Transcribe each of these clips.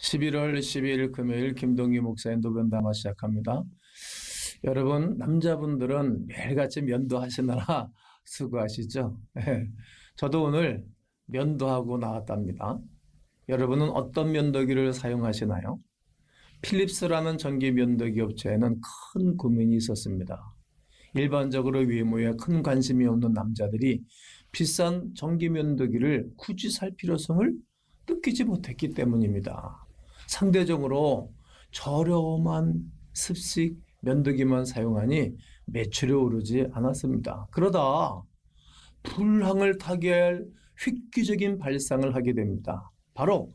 11월 12일 금요일 김동기 목사의 노변담화 시작합니다. 여러분, 남자분들은 매일같이 면도하시느라 수고하시죠? 저도 오늘 면도하고 나왔답니다. 여러분은 어떤 면도기를 사용하시나요? 필립스라는 전기 면도기 업체에는 큰 고민이 있었습니다. 일반적으로 외모에 큰 관심이 없는 남자들이 비싼 전기 면도기를 굳이 살 필요성을 느끼지 못했기 때문입니다. 상대적으로 저렴한 습식 면도기만 사용하니 매출이 오르지 않았습니다. 그러다 불황을 타개할 획기적인 발상을 하게 됩니다. 바로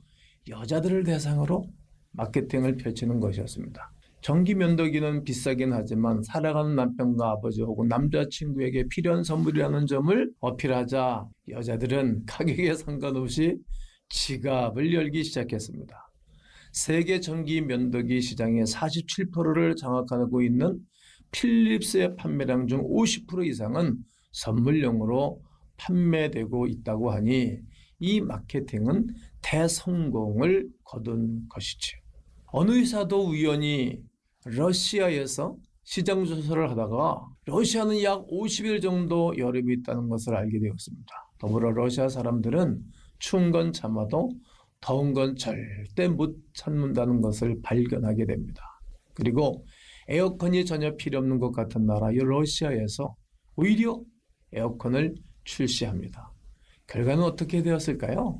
여자들을 대상으로 마케팅을 펼치는 것이었습니다. 전기 면도기는 비싸긴 하지만 사랑하는 남편과 아버지 혹은 남자친구에게 필요한 선물이라는 점을 어필하자 여자들은 가격에 상관없이 지갑을 열기 시작했습니다. 세계 전기 면도기 시장의 47%를 장악하고 있는 필립스의 판매량 중 50% 이상은 선물용으로 판매되고 있다고 하니 이 마케팅은 대성공을 거둔 것이지요. 어느 회사도 우연히 러시아에서 시장 조사를 하다가 러시아는 약 50일 정도 여름이 있다는 것을 알게 되었습니다. 더불어 러시아 사람들은 추운 건 참아도 더운 건 절대 못 참는다는 것을 발견하게 됩니다. 그리고 에어컨이 전혀 필요 없는 것 같은 나라 러시아에서 오히려 에어컨을 출시합니다. 결과는 어떻게 되었을까요?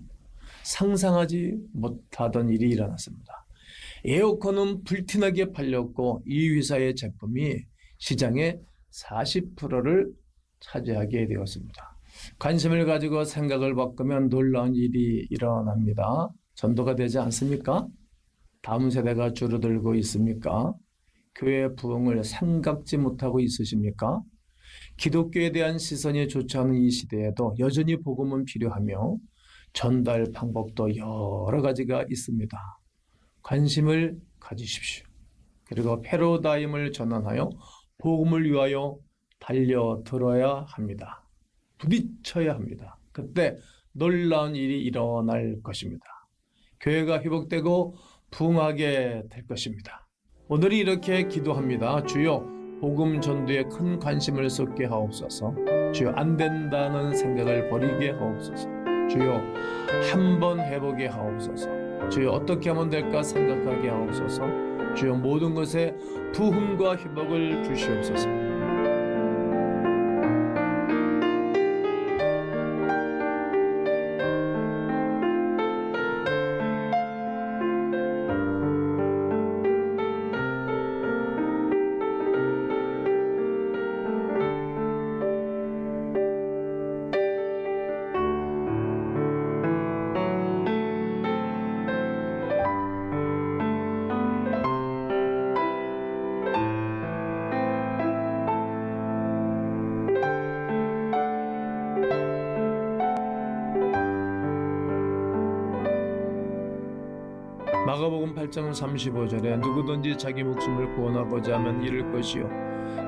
상상하지 못하던 일이 일어났습니다. 에어컨은 불티나게 팔렸고 이 회사의 제품이 시장의 40%를 차지하게 되었습니다. 관심을 가지고 생각을 바꾸면 놀라운 일이 일어납니다. 전도가 되지 않습니까? 다음 세대가 줄어들고 있습니까? 교회 부흥을 생각지 못하고 있으십니까? 기독교에 대한 시선이 좋지 않은 이 시대에도 여전히 복음은 필요하며 전달 방법도 여러 가지가 있습니다. 관심을 가지십시오. 그리고 패러다임을 전환하여 복음을 위하여 달려들어야 합니다. 부딪혀야 합니다. 그때 놀라운 일이 일어날 것입니다. 교회가 회복되고 부흥하게 될 것입니다. 오늘이 이렇게 기도합니다. 주여, 복음 전도에 큰 관심을 쏟게 하옵소서. 주여, 안 된다는 생각을 버리게 하옵소서. 주여, 한번 해보게 하옵소서. 주여, 어떻게 하면 될까 생각하게 하옵소서. 주여, 모든 것에 부흥과 회복을 주시옵소서. 마가복음 8장 35절에 누구든지 자기 목숨을 구원하고자 하면 잃을 것이요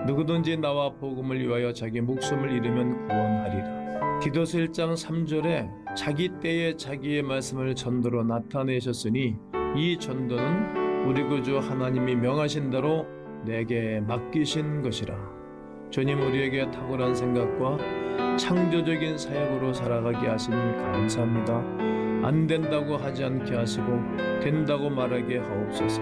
누구든지 나와 복음을 위하여 자기 목숨을 잃으면 구원하리라. 디도서 1장 3절에 자기 때에 자기의 말씀을 전도로 나타내셨으니 이 전도는 우리 구주 하나님이 명하신 대로 내게 맡기신 것이라. 주님, 우리에게 탁월한 생각과 창조적인 사역으로 살아가게 하시니 감사합니다. 안 된다고 하지 않게 하시고 된다고 말하게 하옵소서.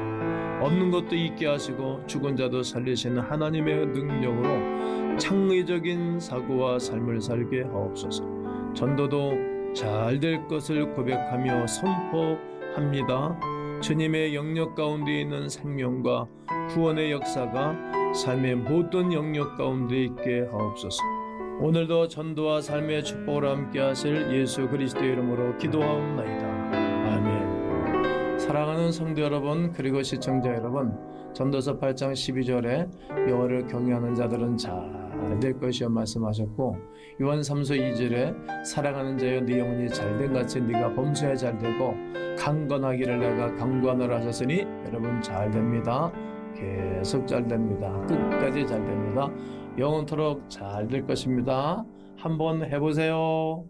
없는 것도 있게 하시고 죽은 자도 살리시는 하나님의 능력으로 창의적인 사고와 삶을 살게 하옵소서. 전도도 잘 될 것을 고백하며 선포합니다. 주님의 영역 가운데 있는 생명과 구원의 역사가 삶의 모든 영역 가운데 있게 하옵소서. 오늘도 전도와 삶의 축복을 함께 하실 예수 그리스도의 이름으로 기도하옵나이다. 아멘. 사랑하는 성도 여러분, 그리고 시청자 여러분, 전도서 8장 12절에 여호와를 경외하는 자들은 잘 될 것이여 말씀하셨고, 요한 3서 2절에 사랑하는 자여 네 영혼이 잘된 같이 네가 범사에 잘되고 강건하기를 내가 강구하노라 하셨으니 여러분 잘됩니다. 계속 잘됩니다. 끝까지 잘됩니다. 영원토록 잘 될 것입니다. 한번 해보세요.